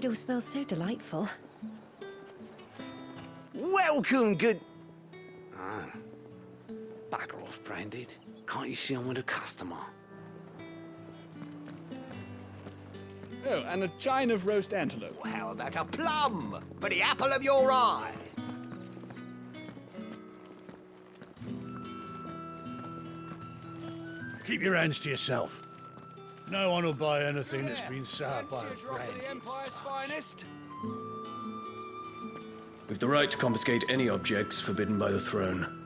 It all smells so delightful. Welcome, good... Ah. Bugger off, Branded. Can't you see I'm with a customer? Oh, and a chine of roast antelope. Well, how about a plum for the apple of your eye? Keep your hands to yourself. No one will buy anything that's been soured by a brand. The Empire's finest. We've the right to confiscate any objects forbidden by the throne.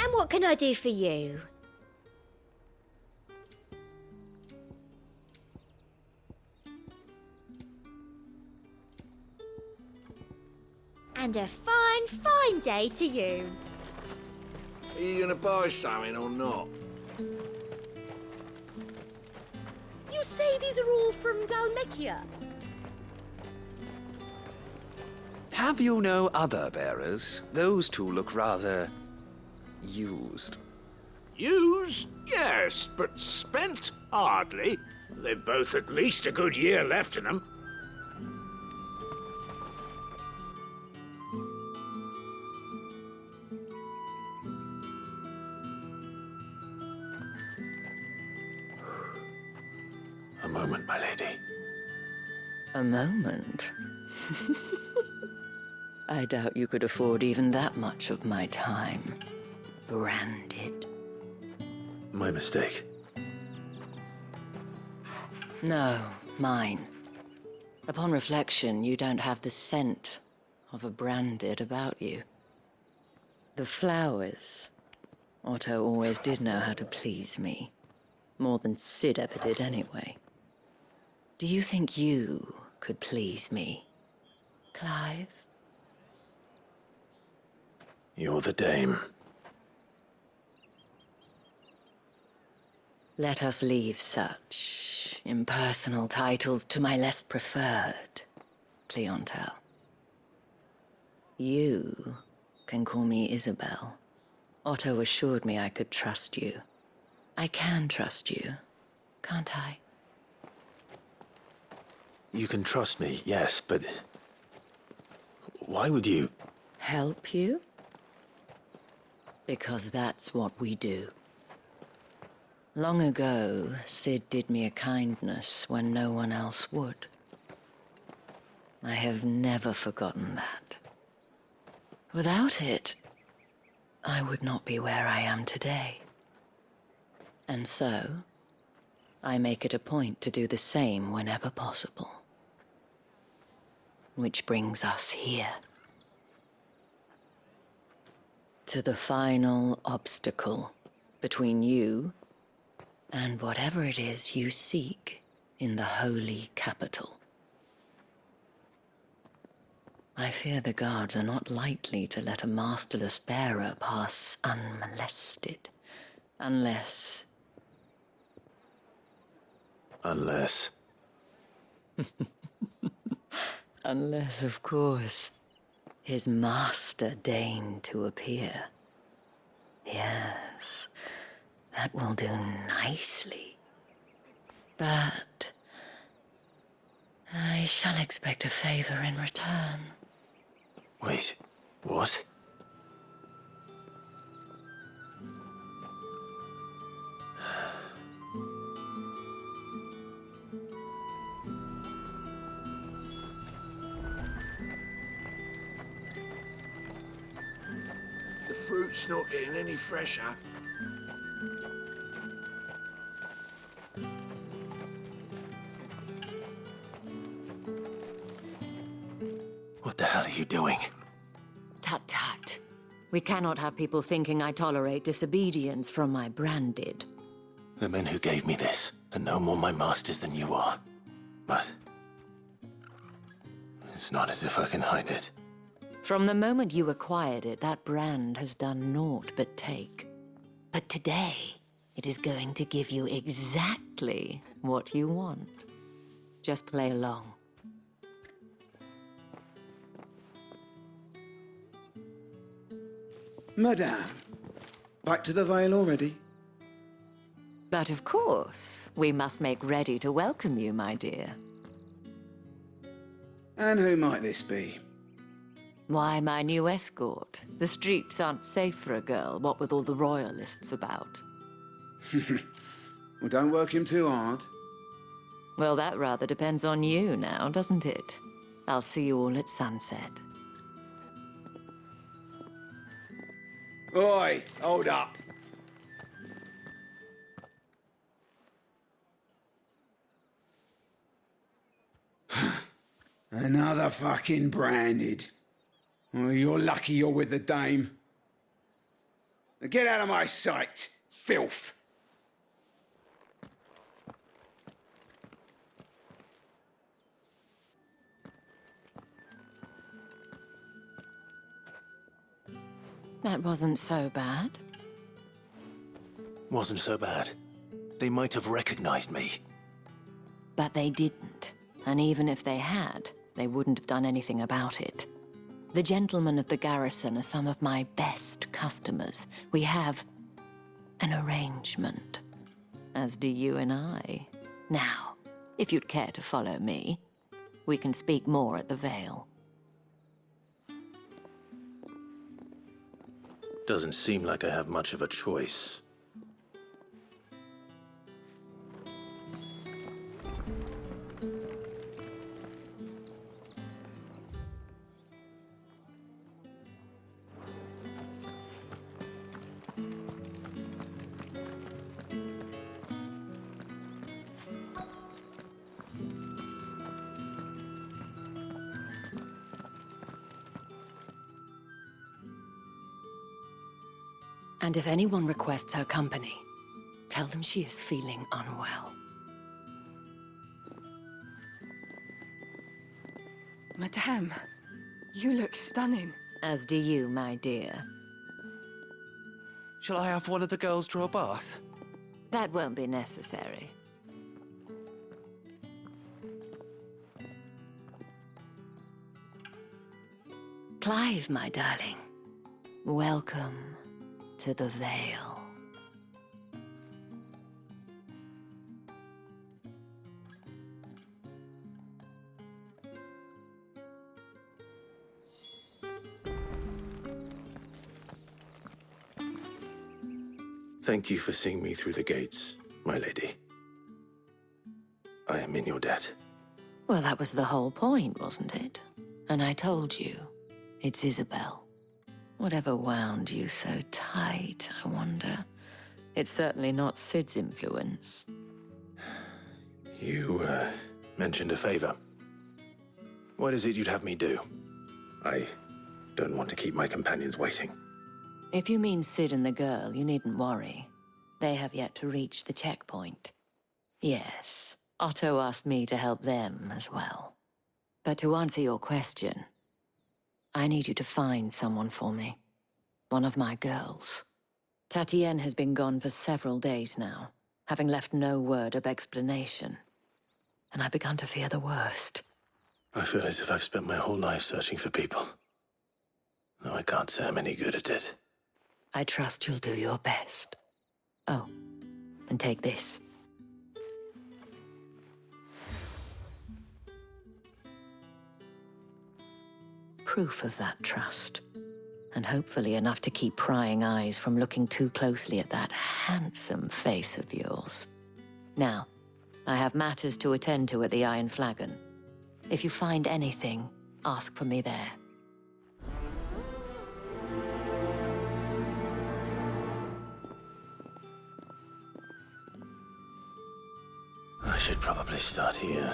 And what can I do for you? And a fine, fine day to you. Are you gonna buy something or not? You say these are all from Dalmekia? Have you no other bearers? Those two look rather... used. Used? Yes, but spent? Hardly. They've both at least a good year left in them. A moment, my lady. A moment? I doubt you could afford even that much of my time. Branded. My mistake. No, mine. Upon reflection, you don't have the scent of a branded about you. The flowers. Otto always did know how to please me. More than Sid ever did anyway. Do you think you could please me, Clive? You're the dame. Let us leave such impersonal titles to my less preferred clientele. You can call me Isabel. Otto assured me I could trust you. I can trust you, can't I? You can trust me, yes, but... why would you... Help you? Because that's what we do. Long ago, Sid did me a kindness when no one else would. I have never forgotten that. Without it, I would not be where I am today. And so, I make it a point to do the same whenever possible. Which brings us here. To the final obstacle between you and whatever it is you seek in the holy capital. I fear the guards are not likely to let a masterless bearer pass unmolested, unless... Unless... Unless, of course, his master deigned to appear. Yes, that will do nicely. But I shall expect a favor in return. Wait, what? The fruit's not getting any fresher. What the hell are you doing? Tut tut. We cannot have people thinking I tolerate disobedience from my branded. The men who gave me this are no more my masters than you are. But It's not as if I can hide it. From the moment you acquired it, that brand has done naught but take. But today, it is going to give you exactly what you want. Just play along. Madame, back to the Vale already? But of course, we must make ready to welcome you, my dear. And who might this be? Why, my new escort. The streets aren't safe for a girl, what with all the royalists about. Well, don't work him too hard. Well, that rather depends on you now, doesn't it? I'll see you all at sunset. Oi, hold up. Another fucking branded. Oh, you're lucky you're with the dame. Now get out of my sight, filth. That wasn't so bad. Wasn't so bad. They might have recognized me. But they didn't. And even if they had, they wouldn't have done anything about it. The gentlemen of the garrison are some of my best customers. We have an arrangement, as do you and I. Now, if you'd care to follow me, we can speak more at the Vale. Doesn't seem like I have much of a choice. And if anyone requests her company, tell them she is feeling unwell. Madame, you look stunning. As do you, my dear. Shall I have one of the girls draw a bath? That won't be necessary. Clive, my darling. Welcome to the Vale. Thank you for seeing me through the gates, my lady. I am in your debt. Well, that was the whole point, wasn't it? And I told you, it's Isabel. Whatever wound you so tight, I wonder. It's certainly not Sid's influence. You, mentioned a favor. What is it you'd have me do? I don't want to keep my companions waiting. If you mean Sid and the girl, you needn't worry. They have yet to reach the checkpoint. Yes, Otto asked me to help them as well. But to answer your question, I need you to find someone for me. One of my girls. Tatienne has been gone for several days now, having left no word of explanation. And I've begun to fear the worst. I feel as if I've spent my whole life searching for people. Though I can't say I'm any good at it. I trust you'll do your best. Oh, and take this. Proof of that trust. And hopefully enough to keep prying eyes from looking too closely at that handsome face of yours. Now, I have matters to attend to at the Iron Flagon. If you find anything, ask for me there. I should probably start here.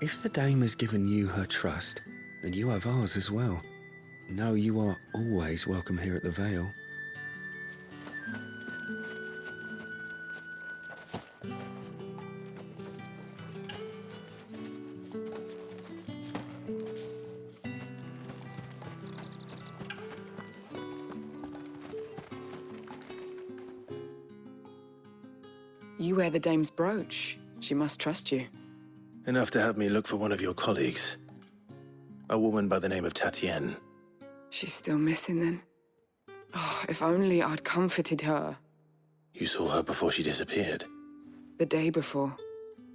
If the dame has given you her trust, then you have ours as well. Know you are always welcome here at the Vale. You wear the dame's brooch. She must trust you. Enough to have me look for one of your colleagues. A woman by the name of Tatienne. She's still missing then. Oh, if only I'd comforted her. You saw her before she disappeared? The day before.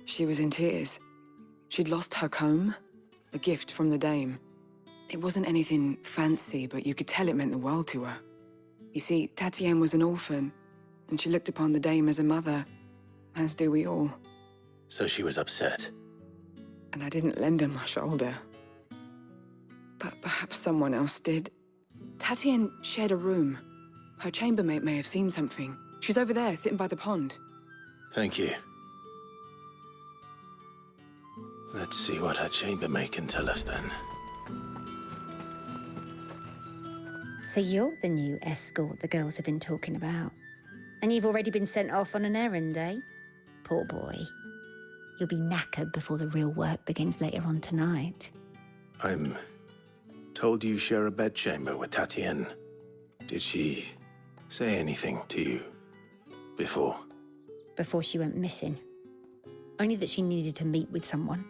She was in tears. She'd lost her comb, a gift from the dame. It wasn't anything fancy, but you could tell it meant the world to her. You see, Tatienne was an orphan, and she looked upon the dame as a mother, as do we all. So she was upset. And I didn't lend her my shoulder. But perhaps someone else did. Tatienne shared a room. Her chambermaid may have seen something. She's over there, sitting by the pond. Thank you. Let's see what her chambermaid can tell us then. So you're the new escort the girls have been talking about. And you've already been sent off on an errand, eh? Poor boy. You'll be knackered before the real work begins later on tonight. I'm told you share a bedchamber with Tatienne. Did she say anything to you before? Before she went missing. Only that she needed to meet with someone.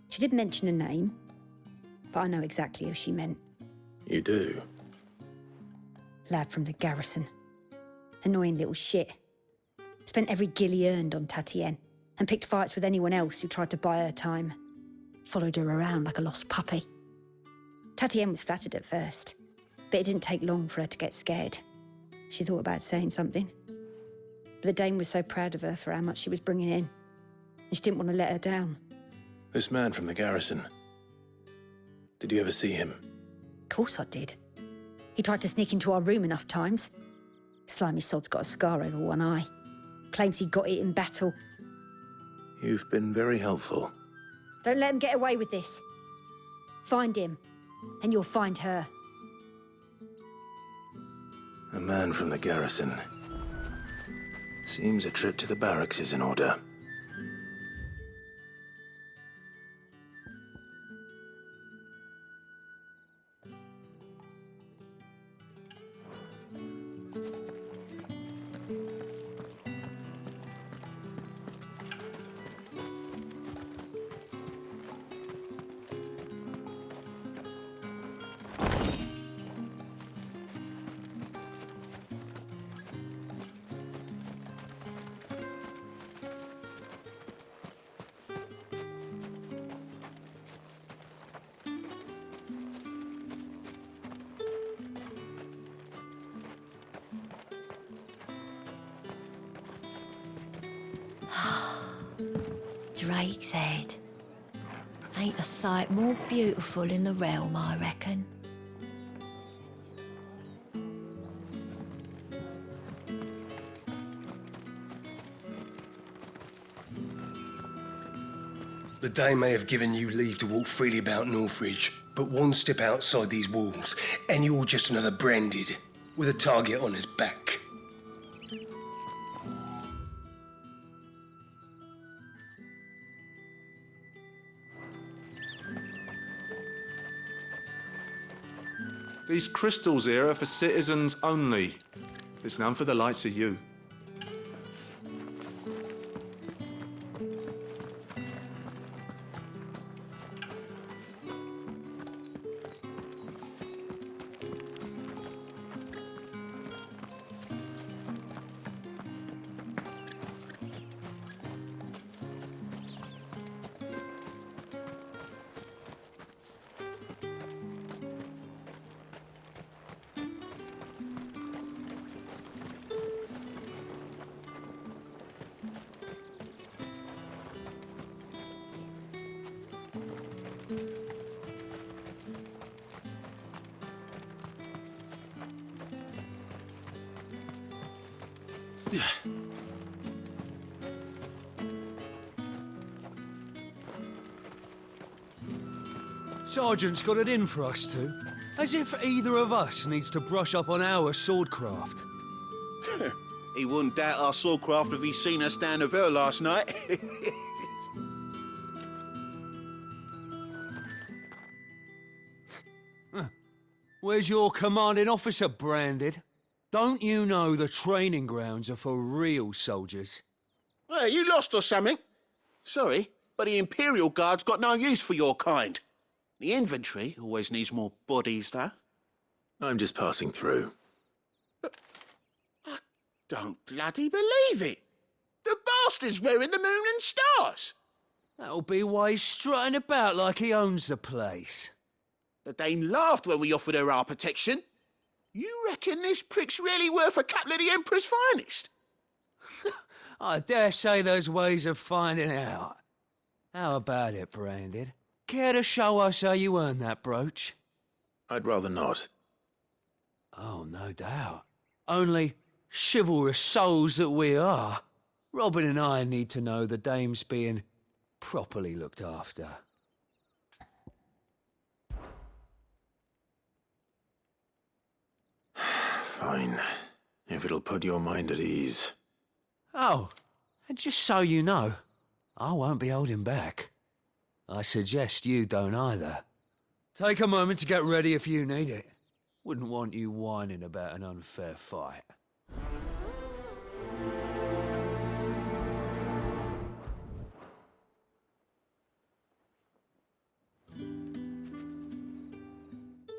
She did mention a name, but I know exactly who she meant. You do? Lad from the garrison. Annoying little shit. Spent every guil he earned on Tatienne and picked fights with anyone else who tried to buy her time. Followed her around like a lost puppy. Tatienne was flattered at first, but it didn't take long for her to get scared. She thought about saying something. But the dame was so proud of her for how much she was bringing in, and she didn't want to let her down. This man from the garrison. Did you ever see him? Of course I did. He tried to sneak into our room enough times. Slimy sod's got a scar over one eye. Claims he got it in battle. You've been very helpful. Don't let him get away with this. Find him, and you'll find her. A man from the garrison. Seems a trip to the barracks is in order. Drake's Head. Ain't a sight more beautiful in the realm, I reckon. The Dame may have given you leave to walk freely about Northridge, but one step outside these walls, and you're just another branded, with a target on his back. These crystals here are for citizens only. There's none for the likes of you. Sergeant's got it in for us two. As if either of us needs to brush up on our swordcraft. He wouldn't doubt our swordcraft if he'd seen us down the Vale last night. Where's your commanding officer branded? Don't you know the training grounds are for real soldiers? Hey, you lost or something? Sorry, but the Imperial Guard's got no use for your kind. The inventory always needs more bodies, though. I'm just passing through. I don't bloody believe it. The bastard's wearing the moon and stars. That'll be why he's strutting about like he owns the place. The dame laughed when we offered her our protection. You reckon this prick's really worth a couple of the Emperor's finest? I dare say there's ways of finding out. How about it, Branded? Care to show us how you earned that brooch? I'd rather not. Oh, no doubt. Only, chivalrous souls that we are, Robin and I need to know the dame's being properly looked after. Fine. If it'll put your mind at ease. Oh, and just so you know, I won't be holding back. I suggest you don't either. Take a moment to get ready if you need it. Wouldn't want you whining about an unfair fight.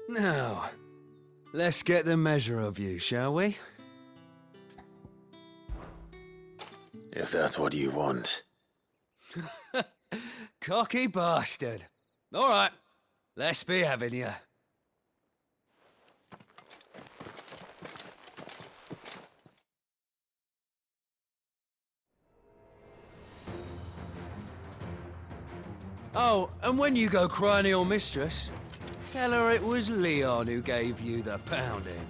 Now, let's get the measure of you, shall we? If that's what you want. Cocky bastard. All right, let's be having you. Oh, and when you go crying to your mistress, tell her it was Leon who gave you the pounding.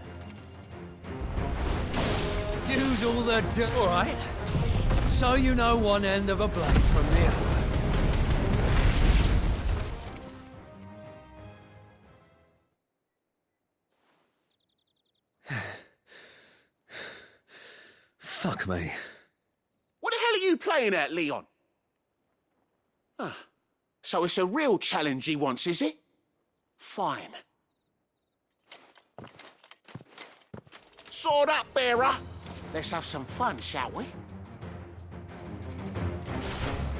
Use all the all right. So you know one end of a blade from the other. Fuck me. What the hell are you playing at, Leon? Ah, so it's a real challenge he wants, is it? Fine. Sword up, bearer. Let's have some fun, shall we?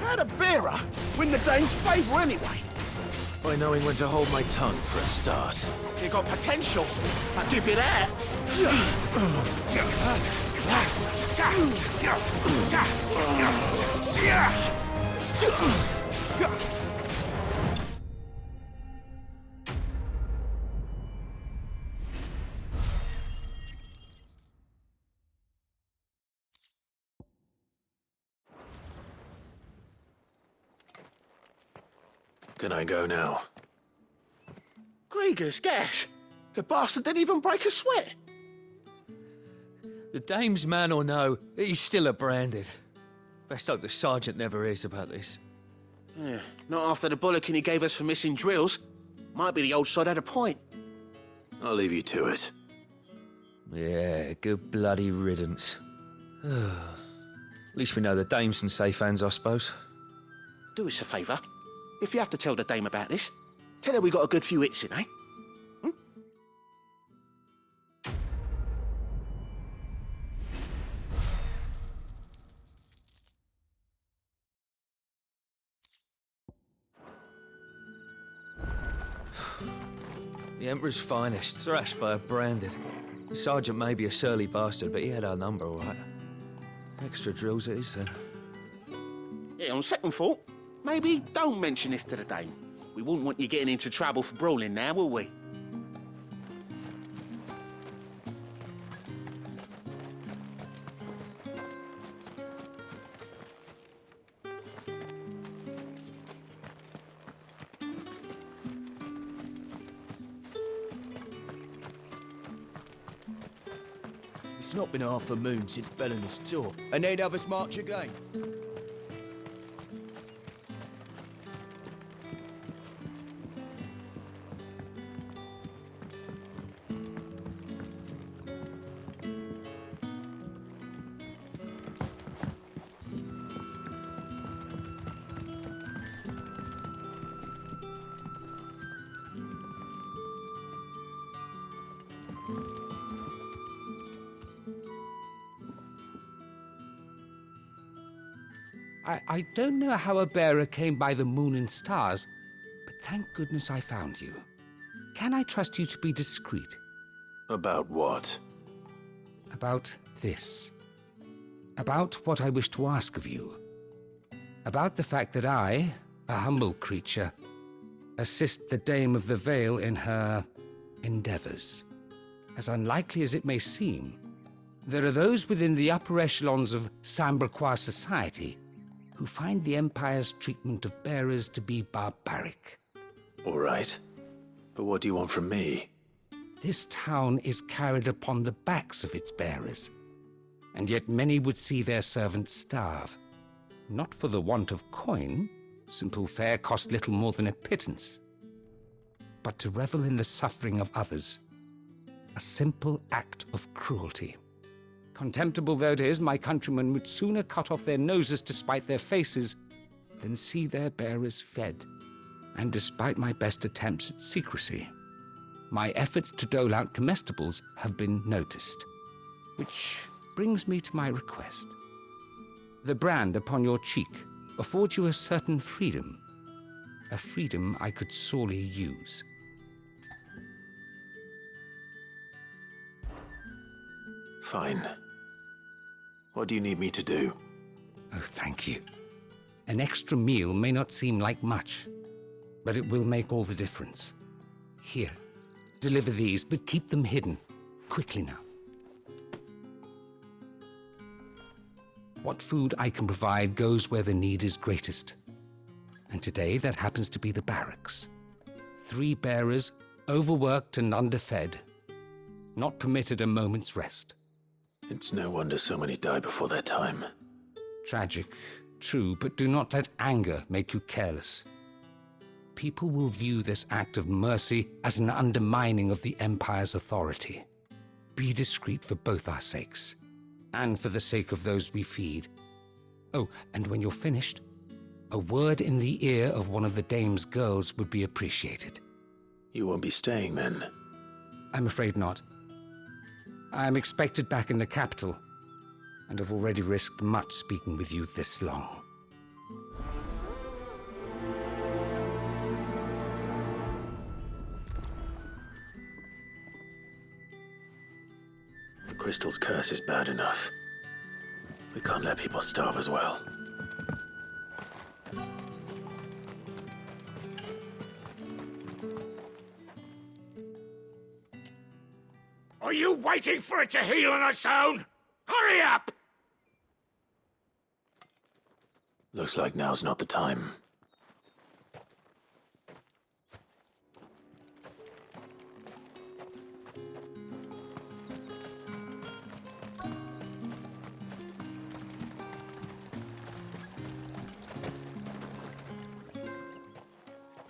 How'd a bearer win the dame's favour anyway? By knowing when to hold my tongue for a start. You got potential. I'll give you that. Can I go now? Grieger's gas. The bastard didn't even break a sweat. The dame's man or no, he's still a Branded. Best hope the sergeant never hears about this. Yeah, not after the bollocking he gave us for missing drills. Might be the old sod had a point. I'll leave you to it. Yeah, good bloody riddance. At least we know the dame's in safe hands, I suppose. Do us a favour. If you have to tell the dame about this, tell her we got a good few hits in, eh? The Emperor's finest, thrashed by a Branded. The sergeant may be a surly bastard, but he had our number, all right. Extra drills it is, then. Yeah, on second thought, maybe don't mention this to the dame. We wouldn't want you getting into trouble for brawling now, will we? It's not been half a moon since Bellinus tour, and they'd have us march again. I don't know how a bearer came by the moon and stars, but thank goodness I found you. Can I trust you to be discreet? About what? About this. About what I wish to ask of you. About the fact that I, a humble creature, assist the Dame of the Vale in her endeavors. As unlikely as it may seem, there are those within the upper echelons of Sambraquois society who find the Empire's treatment of bearers to be barbaric. All right. But what do you want from me? This town is carried upon the backs of its bearers, and yet many would see their servants starve. Not for the want of coin, simple fare cost little more than a pittance, but to revel in the suffering of others, a simple act of cruelty. Contemptible though it is, my countrymen would sooner cut off their noses to spite their faces than see their bearers fed. And despite my best attempts at secrecy, my efforts to dole out comestibles have been noticed. Which brings me to my request. The brand upon your cheek affords you a certain freedom, a freedom I could sorely use. Fine. What do you need me to do? Oh, thank you. An extra meal may not seem like much, but it will make all the difference. Here, deliver these, but keep them hidden. Quickly now. What food I can provide goes where the need is greatest. And today, that happens to be the barracks. 3 bearers, overworked and underfed, not permitted a moment's rest. It's no wonder so many die before their time. Tragic, true, but do not let anger make you careless. People will view this act of mercy as an undermining of the Empire's authority. Be discreet for both our sakes, and for the sake of those we feed. Oh, and when you're finished, a word in the ear of one of the Dame's girls would be appreciated. You won't be staying then? I'm afraid not. I am expected back in the capital, and have already risked much speaking with you this long. The Crystal's curse is bad enough. We can't let people starve as well. Are you waiting for it to heal on its own? Hurry up! Looks like now's not the time.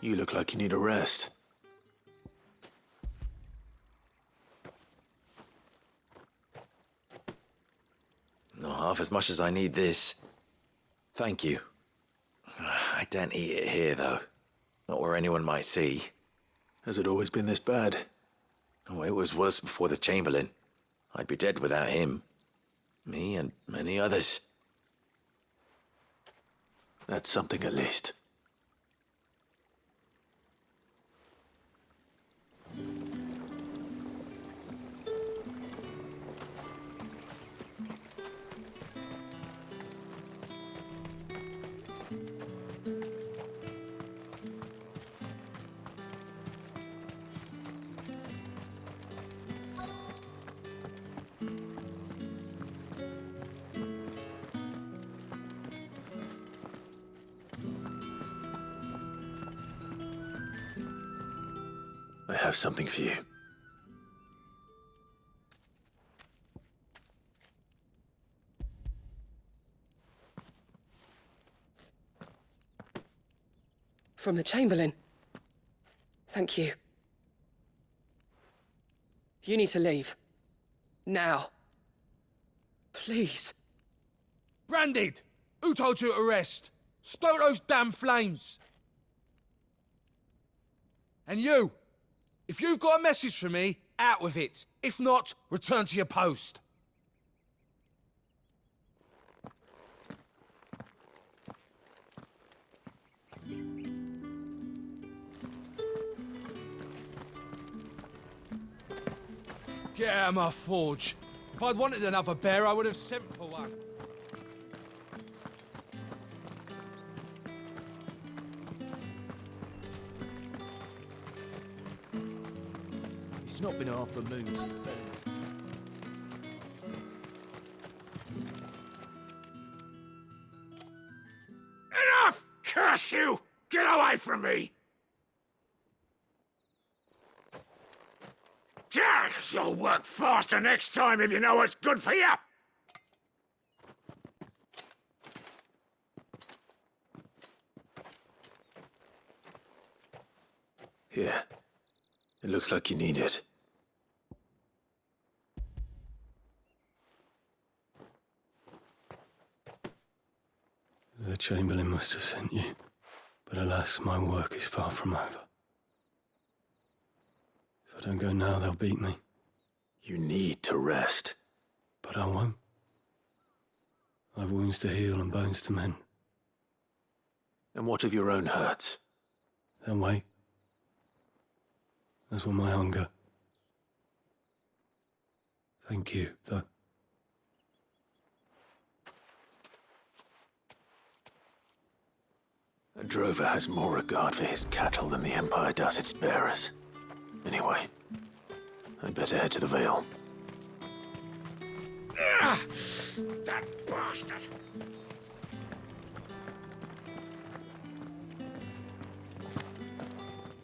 You look like you need a rest. Not half as much as I need this. Thank you. I daren't eat it here, though. Not where anyone might see. Has it always been this bad? Oh, it was worse before the Chamberlain. I'd be dead without him. Me and many others. That's something at least. I have something for you. From the Chamberlain. Thank you. You need to leave. Now. Please. Branded! Who told you to rest? Stoke those damn flames! And you! If you've got a message for me, out with it. If not, return to your post. Get out of my forge. If I'd wanted another bear, I would have sent for one. It's not been half a moon since then. Enough! Curse you! Get away from me! You'll work faster next time if you know what's good for you! Here. It looks like you need it. The Chamberlain must have sent you. But alas, my work is far from over. If I don't go now, they'll beat me. You need to rest. But I won't. I've wounds to heal and bones to mend. And what of your own hurts? They'll wait. As will my hunger. Thank you, though. A drover has more regard for his cattle than the Empire does its bearers. Anyway, I'd better head to the Vale. That bastard!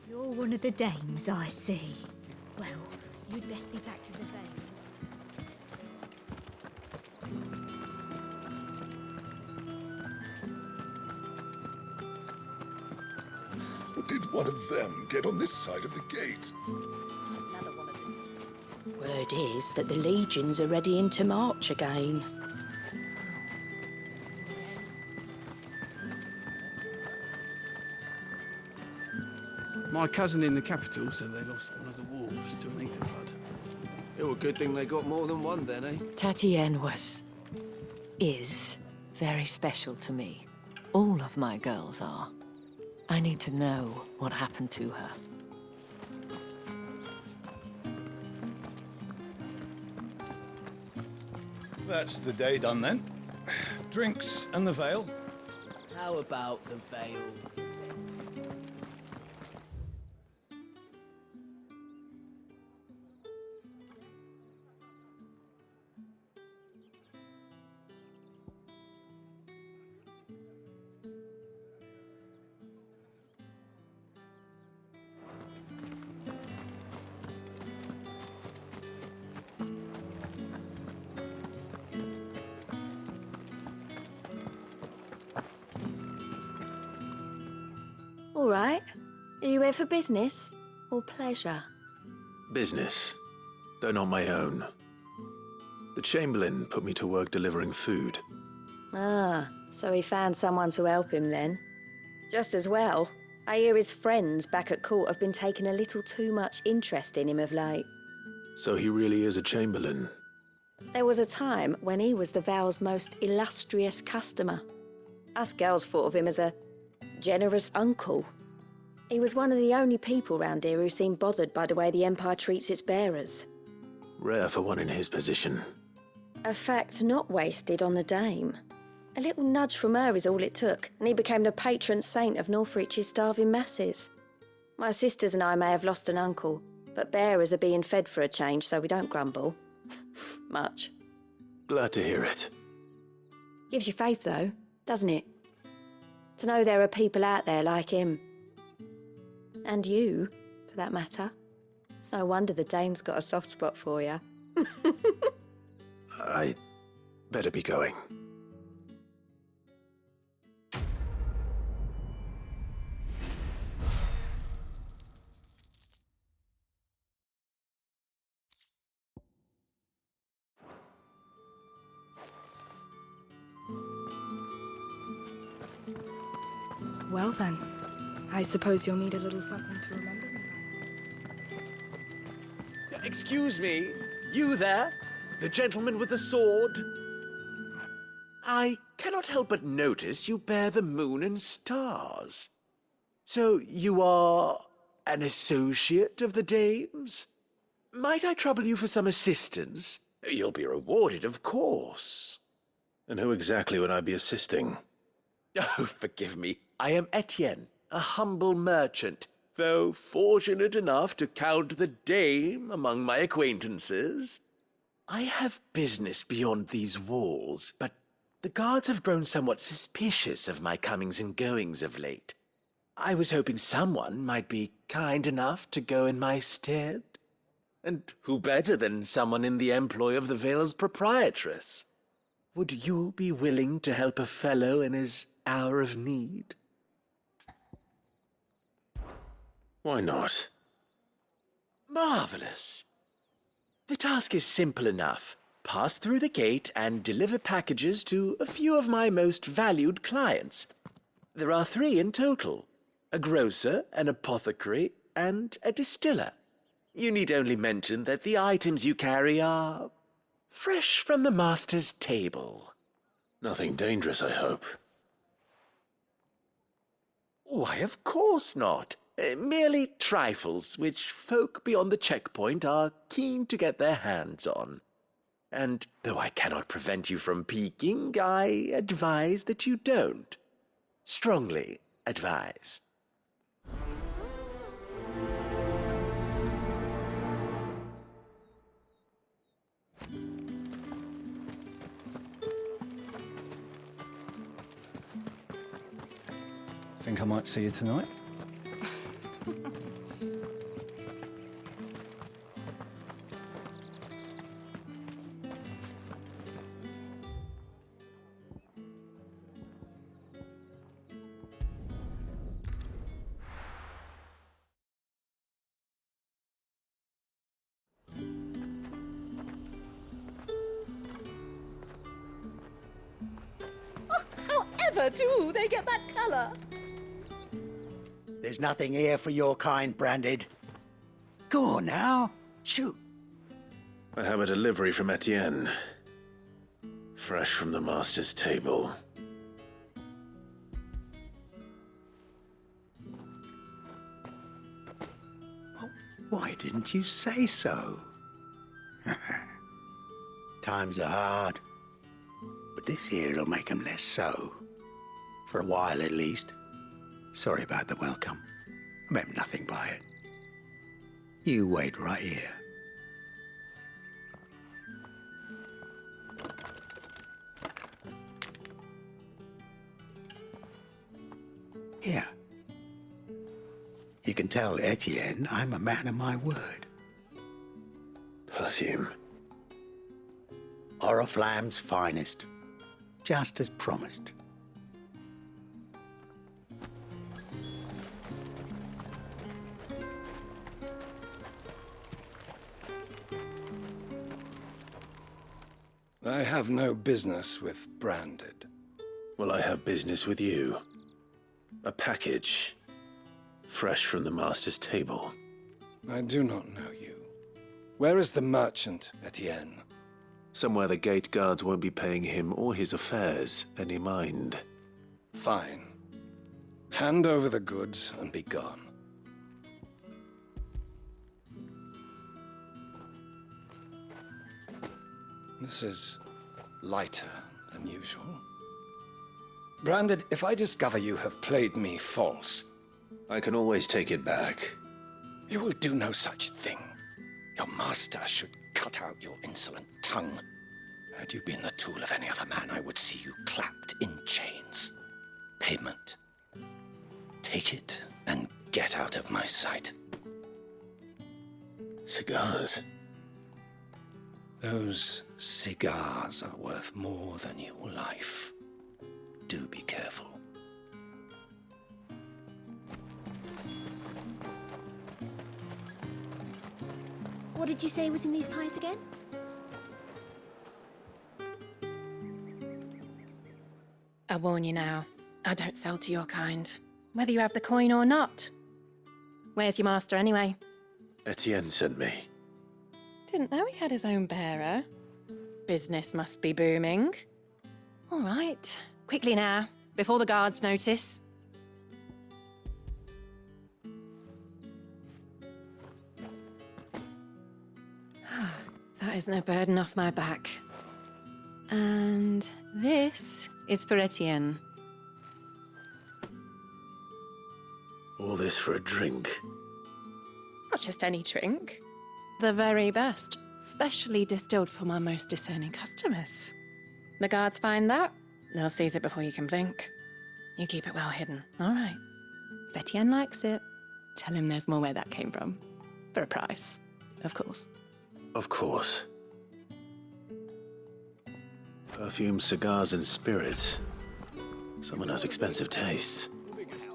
You're one of the dames, I see. Well, you'd best be back to the Vale. Did one of them get on this side of the gate? Word is that the legions are ready into march again. My cousin in the capital said they lost one of the wolves to an ether flood. It was a good thing they got more than one then, eh? Tatienne is very special to me. All of my girls are. I need to know what happened to her. That's the day done then. Drinks and the Vale. How about the Vale? All right. Are you here for business or pleasure? Business, though not my own. The Chamberlain put me to work delivering food. Ah, so he found someone to help him then. Just as well. I hear his friends back at court have been taking a little too much interest in him of late. So he really is a Chamberlain. There was a time when he was the Vale's most illustrious customer. Us girls thought of him as a generous uncle. He was one of the only people round here who seemed bothered by the way the Empire treats its bearers. Rare for one in his position. A fact not wasted on the Dame. A little nudge from her is all it took, and he became the patron saint of Northreach's starving masses. My sisters and I may have lost an uncle, but bearers are being fed for a change, so we don't grumble. Much. Glad to hear it. Gives you faith, though, doesn't it? To know there are people out there like him. And you, for that matter. It's no wonder the Dame's got a soft spot for you. I better be going. Well then, I suppose you'll need a little something to remember me by. Excuse me, you there? The gentleman with the sword? I cannot help but notice you bear the moon and stars. So you are an associate of the Dame's? might I trouble you for some assistance? You'll be rewarded, of course. And who exactly would I be assisting? Oh, forgive me. I am Etienne, a humble merchant, though fortunate enough to count the dame among my acquaintances. I have business beyond these walls, but the guards have grown somewhat suspicious of my comings and goings of late. I was hoping someone might be kind enough to go in my stead. And who better than someone in the employ of the Vale's proprietress? Would you be willing to help a fellow in his hour of need? Why not? Marvelous. The task is simple enough. Pass through the gate and deliver packages to a few of my most valued clients. There are 3 in total: a grocer, an apothecary, and a distiller. You need only mention that the items you carry are fresh from the master's table. Nothing dangerous, I hope. Why, of course not. Merely trifles which folk beyond the checkpoint are keen to get their hands on. And though I cannot prevent you from peeking, I advise that you don't. Strongly advise. Think I might see you tonight? However do they get that colour? There's nothing here for your kind, Branded. Go on now, shoot. I have a delivery from Etienne. Fresh from the master's table. Why didn't you say so? Times are hard, but this here'll make 'em less so. For a while, at least. Sorry about the welcome. I meant nothing by it. You wait right here. Here. You can tell Etienne I'm a man of my word. Perfume. Oriflamme's finest. Just as promised. I have no business with Branded. Well, I have business with you. A package. Fresh from the master's table. I do not know you. Where is the merchant, Etienne? Somewhere the gate guards won't be paying him or his affairs any mind. Fine. Hand over the goods and be gone. This is lighter than usual. Branded, if I discover you have played me false... I can always take it back. You will do no such thing. Your master should cut out your insolent tongue. Had you been the tool of any other man, I would see you clapped in chains. Payment. Take it and get out of my sight. Cigars? Those cigars are worth more than your life. Do be careful. What did you say was in these pies again? I warn you now, I don't sell to your kind, whether you have the coin or not. Where's your master anyway? Etienne sent me. Didn't know he had his own bearer. Business must be booming. All right, quickly now, before the guards notice. That is no burden off my back. And this is for Etienne. All this for a drink? Not just any drink. The very best, specially distilled for my most discerning customers. The guards find that, they'll seize it before you can blink. You keep it well hidden, all right? If Etienne likes it, tell him there's more where that came from. For a price, of course. Of course. Perfume, cigars, and spirits. Someone has expensive tastes.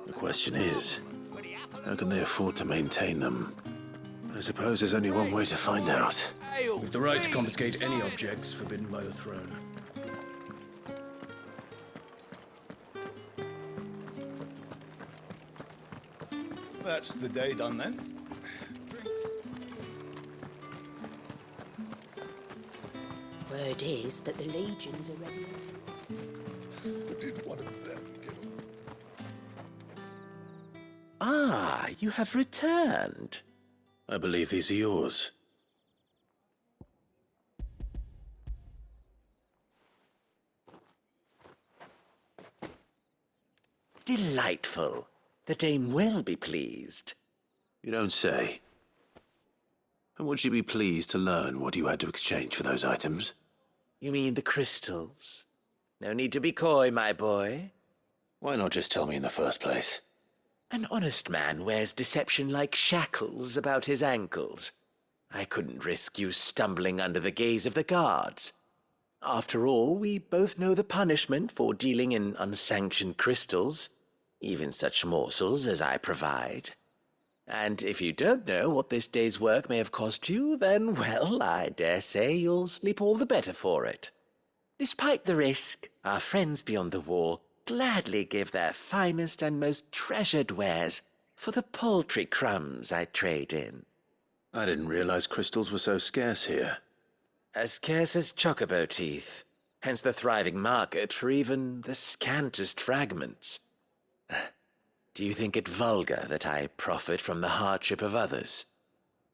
The question is, how can they afford to maintain them? I suppose there's only one way to find out. With the right to confiscate any objects forbidden by the throne. That's the day done then. Word is that the legions are ready Or did one of them get Ah, you have returned. I believe these are yours. Delightful. The dame will be pleased. You don't say. And would she be pleased to learn what you had to exchange for those items? You mean the crystals? No need to be coy, my boy. Why not just tell me in the first place? An honest man wears deception like shackles about his ankles. I couldn't risk you stumbling under the gaze of the guards. After all, we both know the punishment for dealing in unsanctioned crystals, even such morsels as I provide. And if you don't know what this day's work may have cost you, then, well, I dare say you'll sleep all the better for it. Despite the risk, our friends beyond the wall gladly give their finest and most treasured wares for the paltry crumbs I trade in. I didn't realize crystals were so scarce here. As scarce as chocobo teeth, hence the thriving market for even the scantest fragments. Do you think it vulgar that I profit from the hardship of others?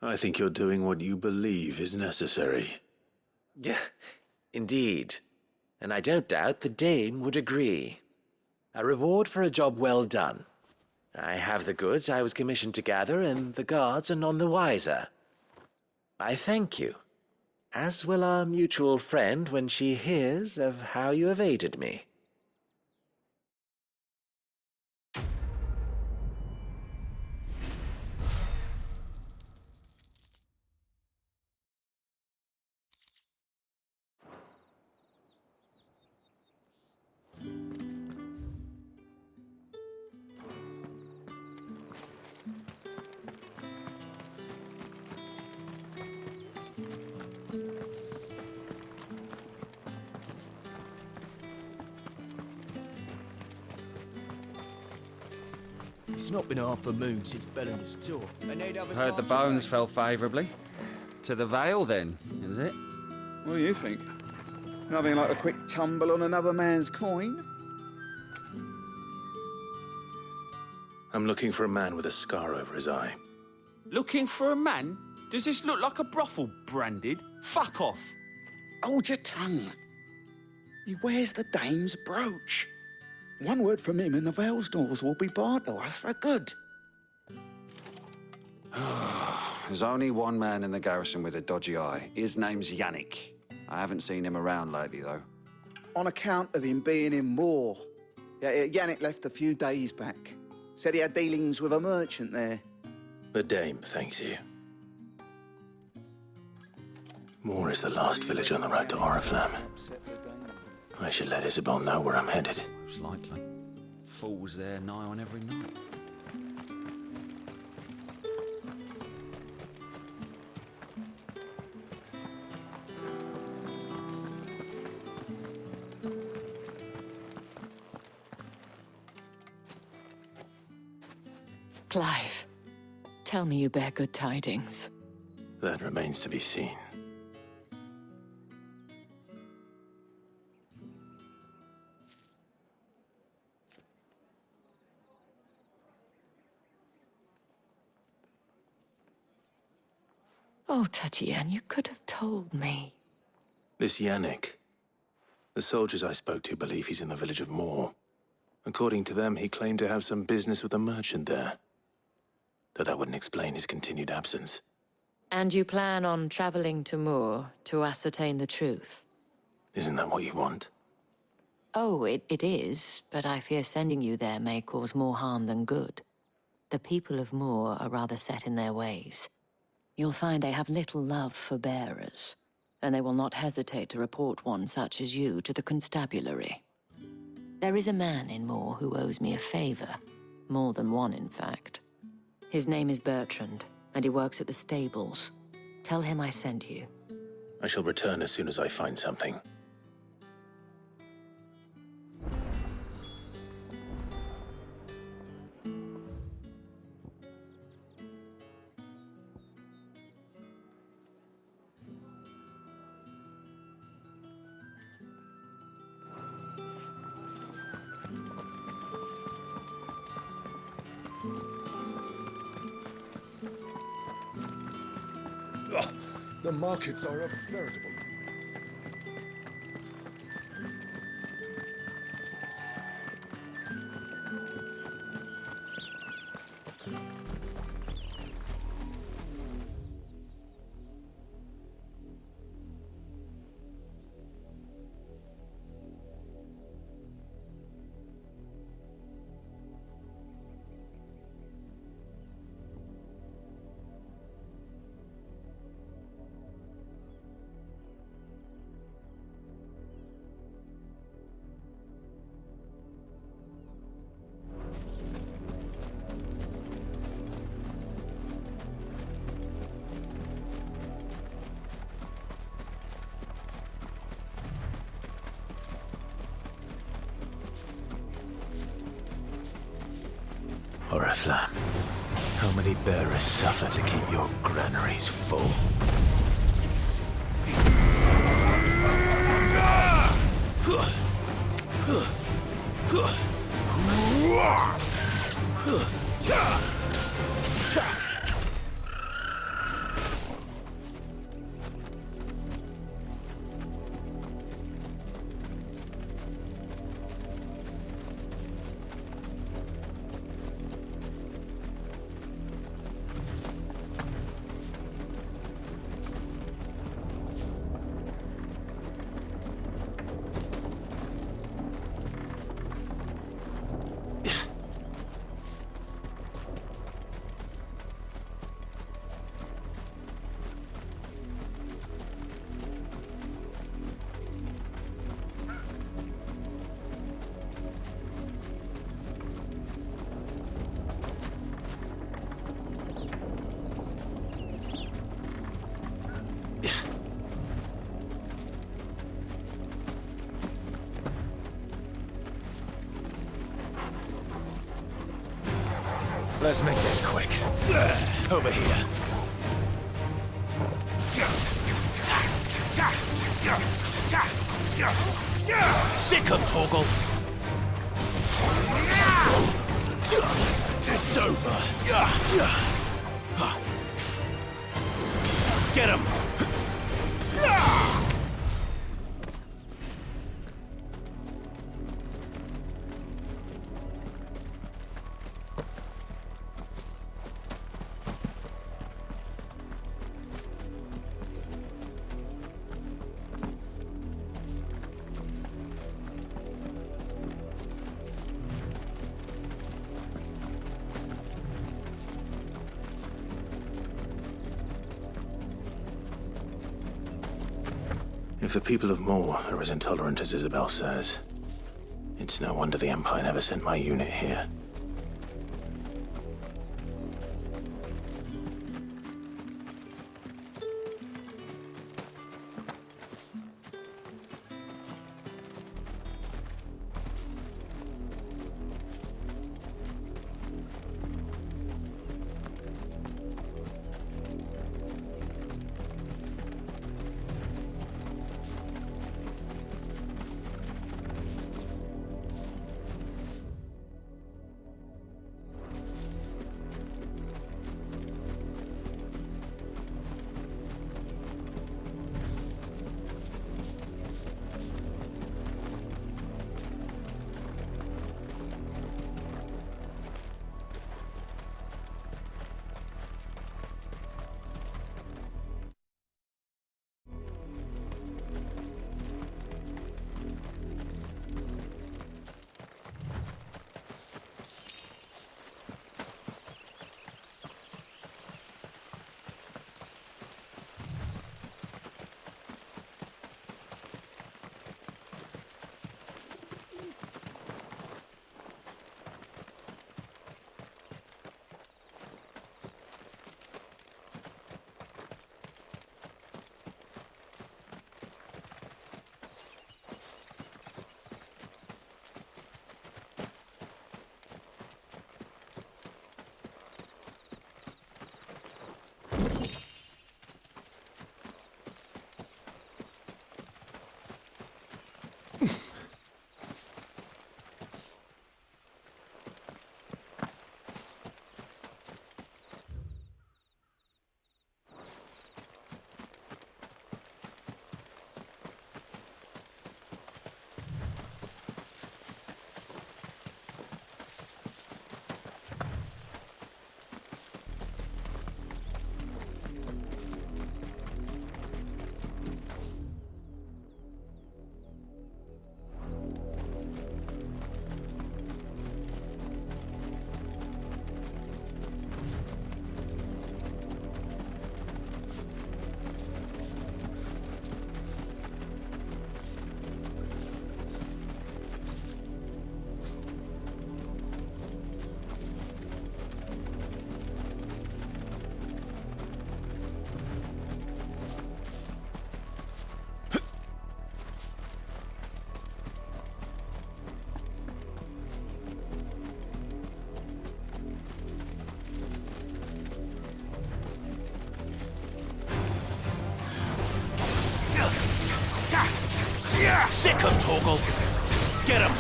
I think you're doing what you believe is necessary. Yeah, indeed. And I don't doubt the dame would agree. A reward for a job well done. I have the goods I was commissioned to gather, and the guards are none the wiser. I thank you, as will our mutual friend when she hears of how you have aided me. It's not been half a moon since Bellen's tour. Heard the bones fell favourably. To the Vale, then, is it? What do you think? Nothing like a quick tumble on another man's coin? I'm looking for a man with a scar over his eye. Looking for a man? Does this look like a brothel branded? Fuck off! Hold your tongue. He wears the dame's brooch. One word from him and the Vale's doors will be barred to us for good. There's only one man in the garrison with a dodgy eye. His name's Yannick. I haven't seen him around lately, though. On account of him being in war. Yeah, Yannick left a few days back. Said he had dealings with a merchant there. The dame thanks you. Moore is the last village on the road to Oriflamme. I should let Isabel know where I'm headed. Most likely. Fools there nigh on every night. Clive, tell me you bear good tidings. That remains to be seen. Oh, Tatienne, you could have told me. This Yannick. The soldiers I spoke to believe he's in the village of Moor. According to them, he claimed to have some business with a merchant there. Though that wouldn't explain his continued absence. And you plan on traveling to Moor to ascertain the truth? Isn't that what you want? Oh, it is, but I fear sending you there may cause more harm than good. The people of Moor are rather set in their ways. You'll find they have little love for bearers, and they will not hesitate to report one such as you to the constabulary. There is a man in Moor who owes me a favor. More than one, in fact. His name is Bertrand, and he works at the stables. Tell him I sent you. I shall return as soon as I find something. The markets are a veritable... Oriflamme, how many bearers suffer to keep your granaries full? Let's make this quick. Over here. Sick of Torgal. It's over. Get him. If the people of Moor are as intolerant as Isabel says, it's no wonder the Empire never sent my unit here. Sick of Torgal! Get him!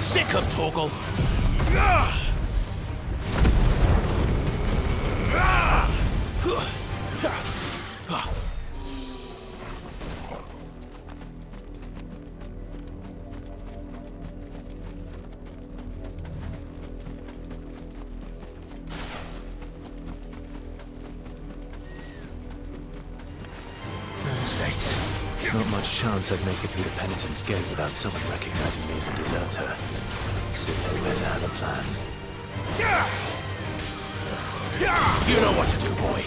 Sick of Torgal! Mistakes. Not much chance I'd make it through the Penitent's Gate without someone recognizing me as a deserter. So they better have a plan. You know what to do, boy.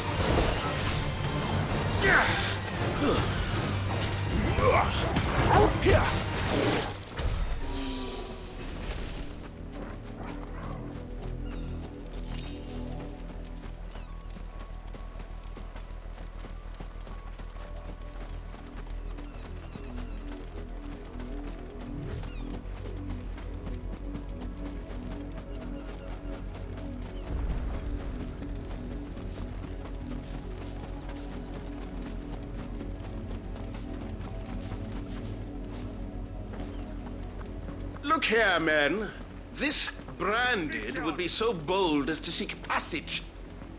Look here, men. This branded would be so bold as to seek passage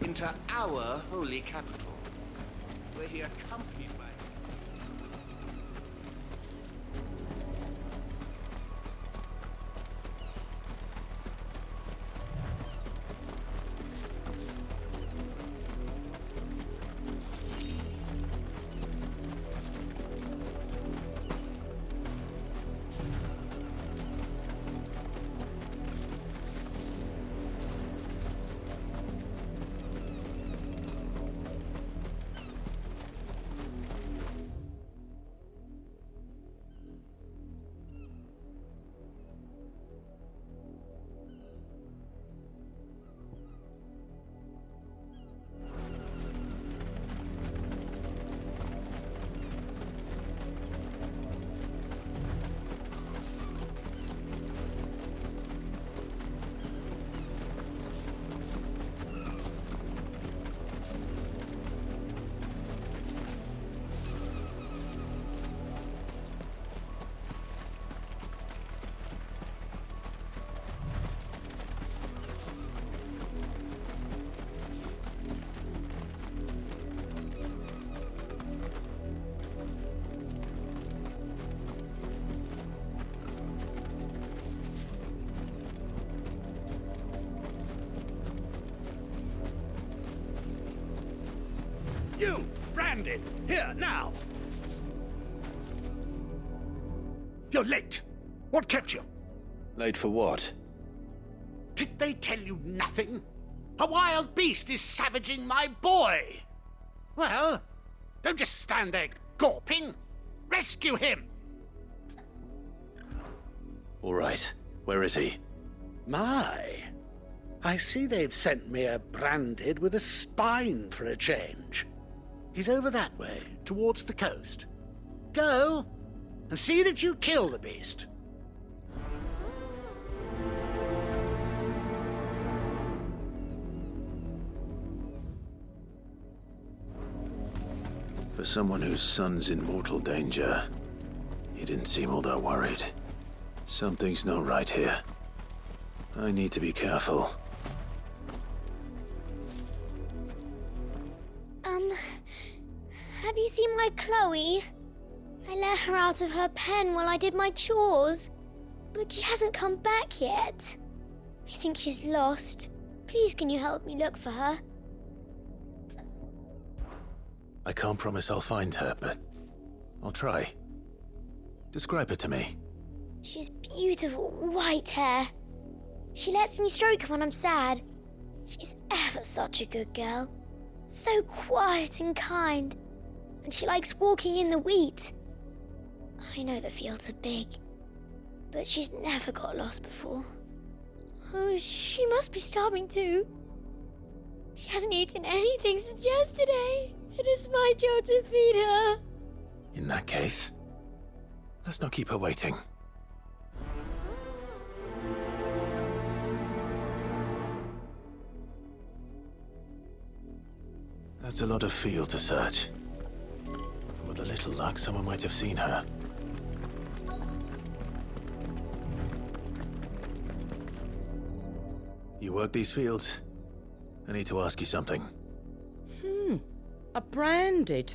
into our holy capital, where he accompanied by... You, branded, here, now! You're late. What kept you? Late for what? Did they tell you nothing? A wild beast is savaging my boy! Well, don't just stand there gawping. Rescue him! All right. Where is he? My, I see they've sent me a branded with a spine for a change. He's over that way, towards the coast. Go, and see that you kill the beast. For someone whose son's in mortal danger, he didn't seem all that worried. Something's not right here. I need to be careful. Have you seen my Chloe? I let her out of her pen while I did my chores, but she hasn't come back yet. I think she's lost. Please, can you help me look for her? I can't promise I'll find her, but I'll try. Describe her to me. She has beautiful white hair. She lets me stroke her when I'm sad. She's ever such a good girl. So quiet and kind. And she likes walking in the wheat. I know the fields are big, but she's never got lost before. Oh, she must be starving too. She hasn't eaten anything since yesterday. It is my job to feed her. In that case, let's not keep her waiting. That's a lot of field to search. With a little luck, someone might have seen her. You work these fields? I need to ask you something. A branded.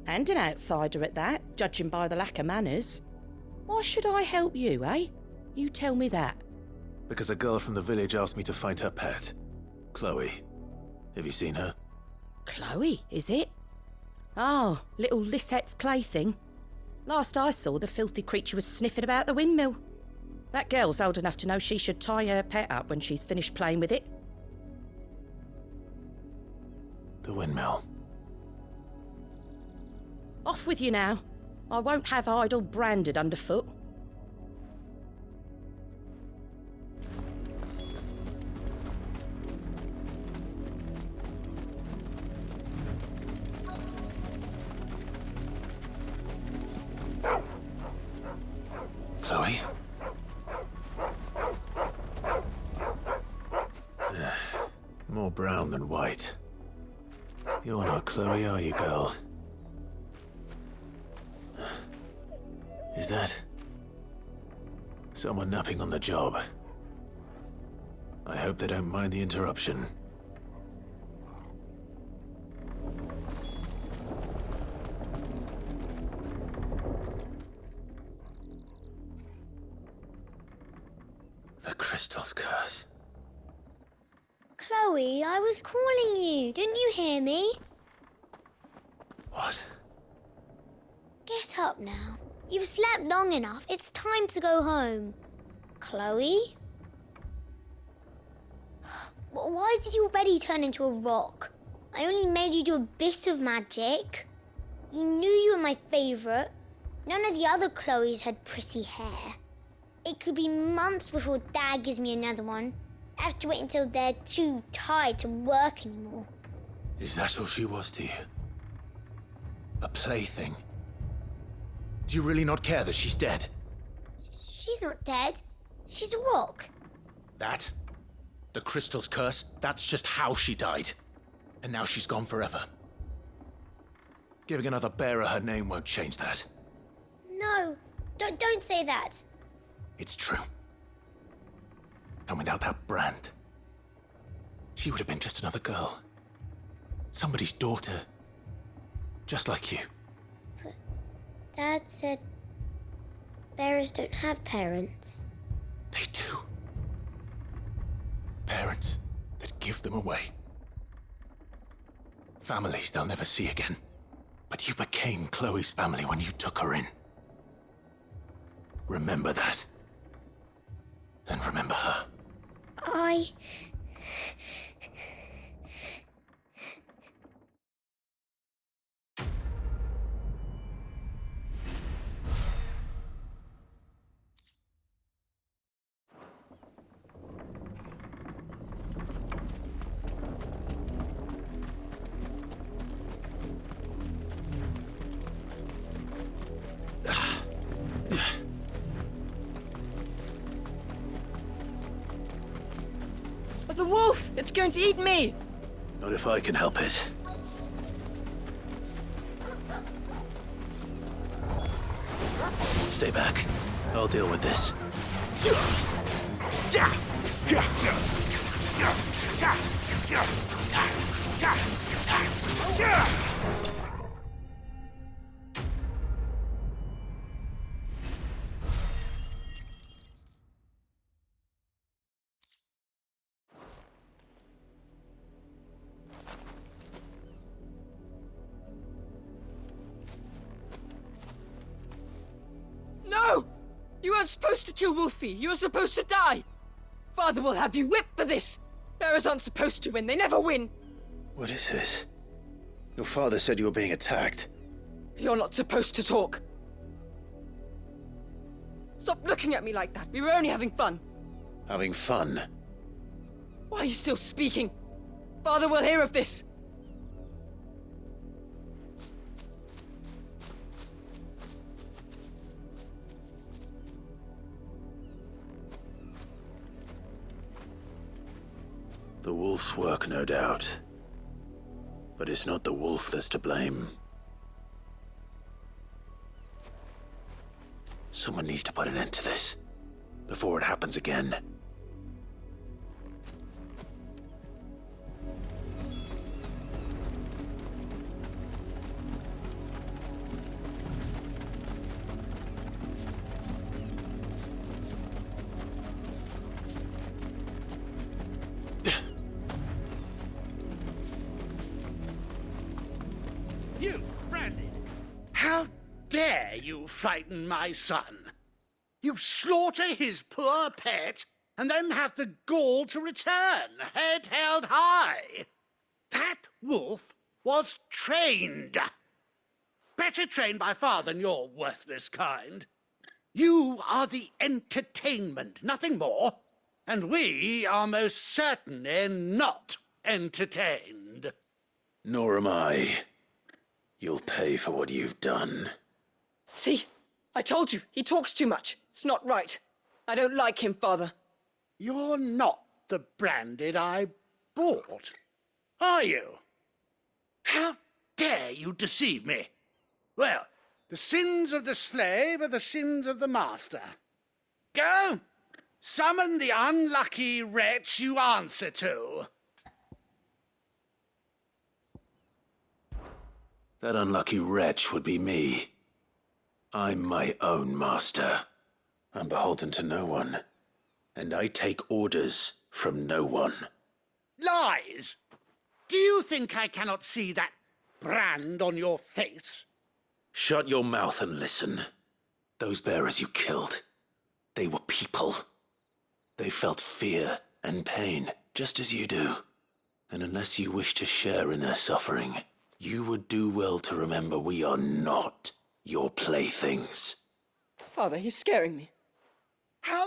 And an outsider at that, judging by the lack of manners. Why should I help you, eh? You tell me that. Because a girl from the village asked me to find her pet. Chloe. Have you seen her? Chloe, is it? Oh, little Lisette's plaything. Last I saw, the filthy creature was sniffing about the windmill. That girl's old enough to know she should tie her pet up when she's finished playing with it. The windmill. Off with you now. I won't have idle branded underfoot. Chloe? More brown than white. You're not Chloe, are you, girl? Is that someone napping on the job? I hope they don't mind the interruption. The crystal's curse. Chloe, I was calling you. Didn't you hear me? What? Get up now. You've slept long enough. It's time to go home. Chloe? Why did you already turn into a rock? I only made you do a bit of magic. You knew you were my favourite. None of the other Chloes had pretty hair. It could be months before Dad gives me another one. I have to wait until they're too tired to work anymore. Is that all she was to you? A plaything? Do you really not care that she's dead? She's not dead. She's a rock. That? The crystal's curse? That's just how she died. And now she's gone forever. Giving another bearer her name won't change that. No, don't say that. It's true. And without that brand, she would have been just another girl. Somebody's daughter. Just like you. But Dad said bearers don't have parents. They do. Parents that give them away. Families they'll never see again. But you became Chloe's family when you took her in. Remember that. And remember her. The wolf! It's going to eat me! Not if I can help it. Stay back. I'll deal with this. No! You weren't supposed to kill Wolfie. You were supposed to die. Father will have you whipped for this. Bearers aren't supposed to win. They never win. What is this? Your father said you were being attacked. You're not supposed to talk. Stop looking at me like that. We were only having fun. Having fun? Why are you still speaking? Father will hear of this. The wolf's work, no doubt. But it's not the wolf that's to blame. Someone needs to put an end to this before it happens again. You, Brandon! How dare you frighten my son? You slaughter his poor pet and then have the gall to return, head held high. That wolf was trained. Better trained by far than your worthless kind. You are the entertainment, nothing more. And we are most certainly not entertained. Nor am I. You'll pay for what you've done. See? I told you, he talks too much. It's not right. I don't like him, Father. You're not the Branded I bought, are you? How dare you deceive me? Well, the sins of the slave are the sins of the master. Go! Summon the unlucky wretch you answer to. That unlucky wretch would be me. I'm my own master. I'm beholden to no one. And I take orders from no one. Lies! Do you think I cannot see that brand on your face? Shut your mouth and listen. Those bearers you killed, they were people. They felt fear and pain, just as you do. And unless you wish to share in their suffering, you would do well to remember we are not your playthings. Father, he's scaring me. How